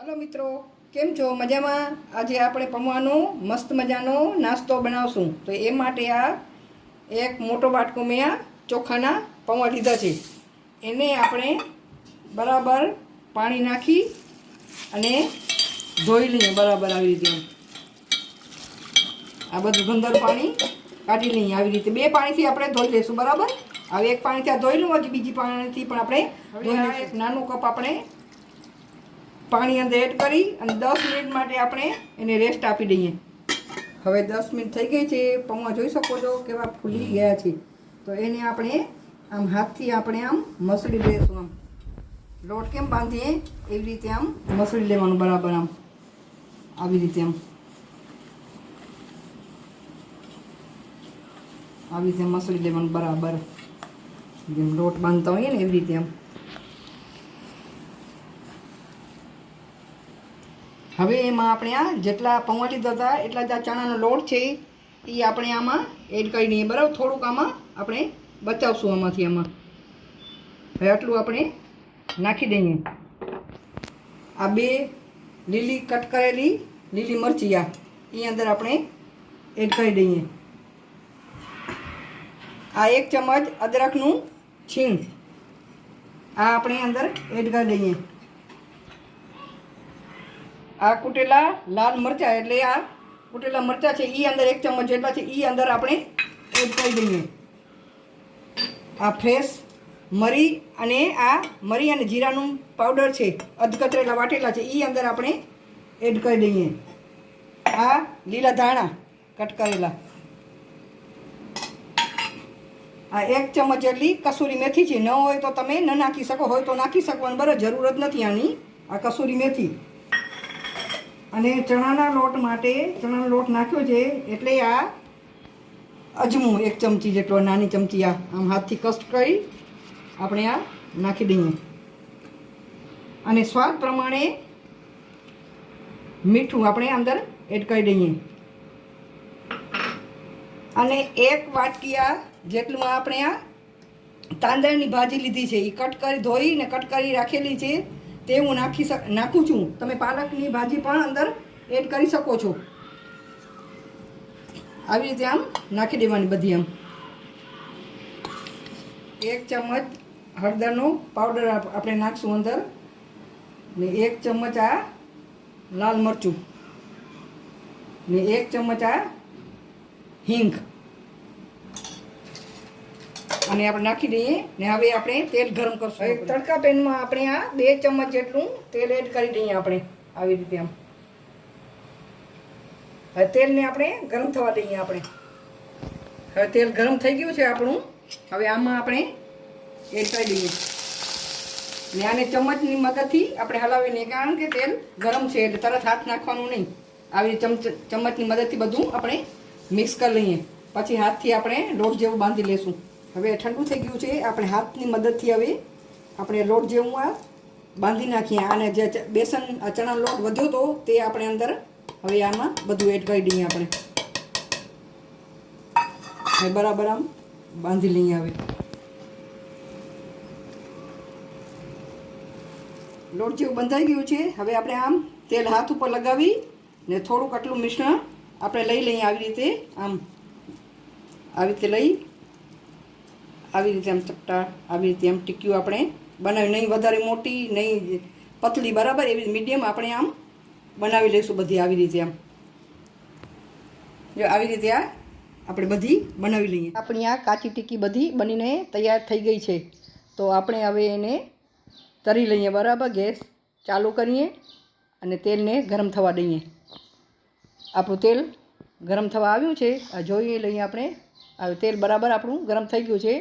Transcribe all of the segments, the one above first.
Hello मित्रों, केम छो? मजामां? आजे आपणे पौવાનો मस्त मजानो नास्तो बनावशुं। तो ए माटे आ एक मोटो बाटको में आ चोखाना पौवा लीधा छे। एने आपणे बराबर पाणी नाखी अने धोई लईए बराबर आवी रीते। आ बधुं गंदर पाणी काढी लईए आवी रीते। बे पाणीथी आपणे धोई लेशुं बराबर। हवे एक पाणीथी आ धोई लऊं, हजी बीजी पाणीथी पण आपणे धोई लेशुं। एक नानो कप आपणे पाणी अंदर एड करी अने 10 मिनिट माटे आपणे एने रेस्ट आपी दईए। हवे 10 मिनिट थई गई छे। पौवा जोई शको छो केवा फूली गया छे। तो एने आपणे आम हाथथी आपणे आम मसળી लेशुं। आम लोट केम बांधीए एवी रीते आम मसળી लेवानुं बराबर। आम आवी रीते मसળી लेवानुं बराबर। जेम लोट बांधता होईए ने एवी रीते आम। हवे एमां आपणे आ जेटला पौवा लीधा हता એટલા જ આ ચણાનો લોટ છે એ આપણે આમાં એડ કરી દઈએ બરાબર। થોડુંક આમાં આપણે બચાવશું આમાંથી આમાં। હવે આટલું આપણે નાખી દઈએ। આ બે લીલી કટ કરેલી લીલી મરચી આ એ અંદર આપણે એડ કરી દઈએ। આ 1 ચમચ અદરકનું છીણ આ આપણે અંદર એડ કરી દઈએ। आ कूटेला लाल मरचा एटले आ कूटेला मरचा छे ई अंदर 1 चमच जेटला छे ई अंदर आपणे एड करी दઈએ। आ फ्रेश मरी अने आ मरी अने जीरानुं पाउडर छे अधकतरेला वाटेला छे ई अंदर आपणे एड करी दઈએ। आ लीला धाणा कट करेला। आ 1 चमच जेटली कसूरी मेथी छे। न होय तो तमे न नाखी शको, होय तो नाखी शको, बराबर जरूरत नथी आनी। आ कसूरी मेथी अने चणाना लोट माटे चणानो लोट नाख्यो छे एटले आ अजमो 1 चमची जेटलो नानी चमची आ आम हाथथी कस्ट करी आपणे आ नाखी दઈએ। अने स्वाद प्रमाणे मीठुं आपणे अंदर एड करी दઈએ। अने 1 वाटकी आ जेटલું આપણે આ તાંદળની ભાજી લીધી છે એ કટ કરી ધોઈને કટ કરી રાખેલી છે તે હું નાખું છું। તમે પાલકની ભાજી પણ અંદર એડ કરી શકો છો। આવી રીતે આમ નાખી દેવાની બધી। આમ 1 ચમચ હળદરનો પાવડર આપણે નાખશું અંદર ને 1 ચમચ આ લાલ મરચું ને 1 ચમચ આ હિંગ અને આપણે નાખી દઈએ ને હવે આપણે તેલ ગરમ કરશું। એક તડકા પેનમાં આપણે આ 2 ચમચ જેટલું તેલ એડ કરી દઈએ આપણે આવી રીતે આમ। હવે તેલને આપણે ગરમ થવા દઈએ આપણે। હવે તેલ ગરમ થઈ ગયું છે આપણું। હવે આમાં આપણે એડ કરી દઈએ ને આને ચમચની મદદથી આપણે હલાવી લઈએ કારણ કે તેલ ગરમ છે એટલે તરત હાથ નાખવાનું નહીં। આવી ચમચની મદદથી બધું આપણે મિક્સ કરી લઈએ પછી હાથથી આપણે લોટ જેવું બાંધી લેશું। હવે ઠંડુ થઈ ગયું છે આપણે હાથની મદદથી હવે આપણે લોટ જેવું આ બાંધી નાખીએ। આને જે બેસન ચણાનો લોટ વધ્યો તો તે આપણે અંદર હવે આમાં બધું એડ કરી દઈએ આપણે। હવે બરાબર આમ બાંધી લઈએ। હવે લોટ જેવું બંધાઈ ગયું છે। હવે આપણે આમ તેલ હાથ ઉપર લગાવી ને થોડુંક આટલું મિશ્રણ આપણે લઈ લઈએ આવી રીતે આમ આવી રીતે લઈ આવી રીતે આમ ચપટા આવી રીતે આમ ટીક્યું આપણે બનાવી નહીં વધારે મોટી નહીં પતલી બરાબર એવી મીડિયમ આપણે આમ બનાવી લઈશું બધી આવી રીતે આમ। જો આવી રીતે આ આપણે બધી બનાવી લઈએ। આપણી આ કાચી ટીકી બધી બનીને તૈયાર થઈ ગઈ છે। તો આપણે હવે એને તરી લઈએ બરાબર। ગેસ ચાલુ કરીએ અને તેલને ગરમ થવા દઈએ। આપણું તેલ ગરમ થવા આવ્યું છે આ જોઈ લઈએ આપણે। હવે તેલ બરાબર આપણું ગરમ થઈ ગયું છે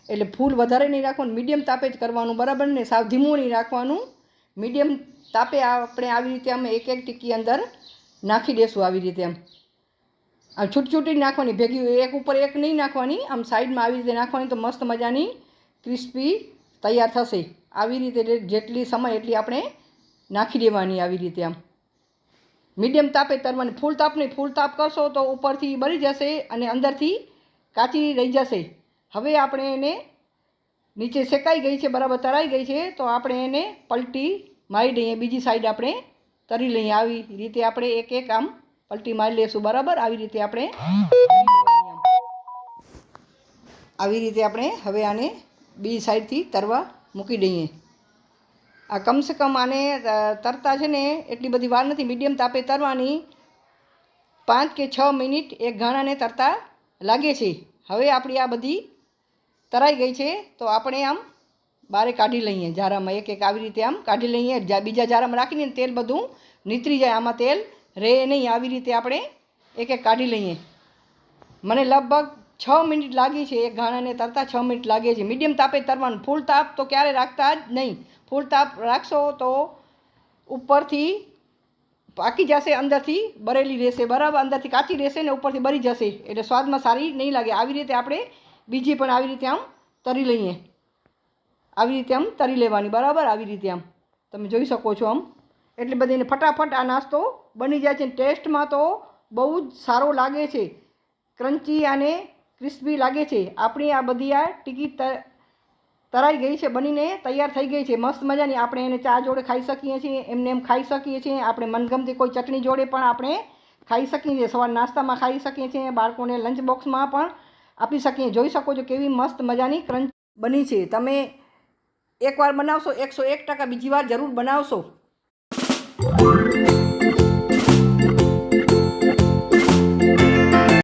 એટલે ફૂલ વધારે નહીં રાખવાનું, મીડિયમ તાપે જ કરવાનું બરાબર ને સાવ ધીમું નહીં રાખવાનું। મીડિયમ તાપે આપણે આવી રીતે આમ એક ટીકી અંદર નાખી દેશું આવી રીતે આમ છૂટી છૂટી નાખવાની ભેગી એક ઉપર એક નહીં નાખવાની, આમ સાઈડમાં આવી રીતે નાખવાની તો મસ્ત મજાની ક્રિસ્પી તૈયાર થશે। આવી રીતે જેટલી સમય એટલી આપણે નાખી દેવાની આવી રીતે આમ મીડિયમ તાપે તરવાની। ફૂલ તાપ નહીં, ફૂલ તાપ કરશો તો ઉપરથી બળી જશે અને અંદરથી કાચી રહી જશે। હવે આપણે એને નીચે શેકાઈ ગઈ છે બરાબર તરાઈ ગઈ છે તો આપણે એને પલટી મારી દઈએ, બીજી સાઈડ આપણે તરી લઈએ. આવી રીતે આપણે એક એક આમ પલટી મારી લેશું. બરાબર, આવી રીતે આપણે આવી રીતે આપણે હવે આને બી સાઈડથી તરવા મૂકી દઈએ. આ કમસે કમ આને તરતા છે ને એટલી બધી વાર નથી, મીડિયમ તાપે તરવાની. 5 કે 6 મિનિટ એક ઘાણાને તરતા લાગે છે. હવે આપણી આ બધી તરાઈ ગઈ છે તો આપણે આમ બારે કાઢી લઈએ જારામાં. એક એક આવી રીતે આમ કાઢી લઈએ. બીજા જારામાં રાખીને તેલ બધું નીતરી જાય, આમાં તેલ રહે નહીં. આવી રીતે આપણે એક એક કાઢી લઈએ. મને લગભગ 6 મિનિટ લાગી છે એક ઘાણાને તરતા. 6 મિનિટ લાગે છે. મીડિયમ તાપે તરવાનું. ફૂલ તાપ તો ક્યારે રાખતા જ નહીં. ફૂલ તાપ રાખશો તો ઉપરથી પાકી જશે, અંદરથી બરેલી રહેશે. બરાબર, અંદરથી કાચી રહેશે ને ઉપરથી બરી જશે, એટલે સ્વાદમાં સારી નહીં લાગે. આવી રીતે આપણે બીજી પણ આવી રીતે આમ તરી લઈએ. આવી રીતે આમ તરી લેવાની. બરાબર, આવી રીતે આમ તમે જોઈ શકો છો. આમ એટલે બધીને ફટાફટ આ નાસ્તો બની જાય છે. ટેસ્ટમાં તો બહુ જ સારો લાગે છે, ક્રન્ચી અને ક્રિસ્પી લાગે છે. આપણી આ બધી આ ટીકી તરાઈ ગઈ છે, બનીને તૈયાર થઈ ગઈ છે મસ્ત મજાની. આપણે એને ચા જોડે ખાઈ શકીએ છીએ, એમને એમ ખાઈ શકીએ છીએ. આપણે મનગમતી કોઈ ચટણી જોડે પણ આપણે ખાઈ શકીએ છીએ. સવાર નાસ્તામાં ખાઈ શકીએ છીએ, બાળકોને લંચ બોક્સમાં પણ આપી શકીએ. જોઈ શકો છો કેવી મસ્ત મજાની ક્રંચ બની છે. તમે એકવાર બનાવશો 101% બીજી વાર જરૂર બનાવશો.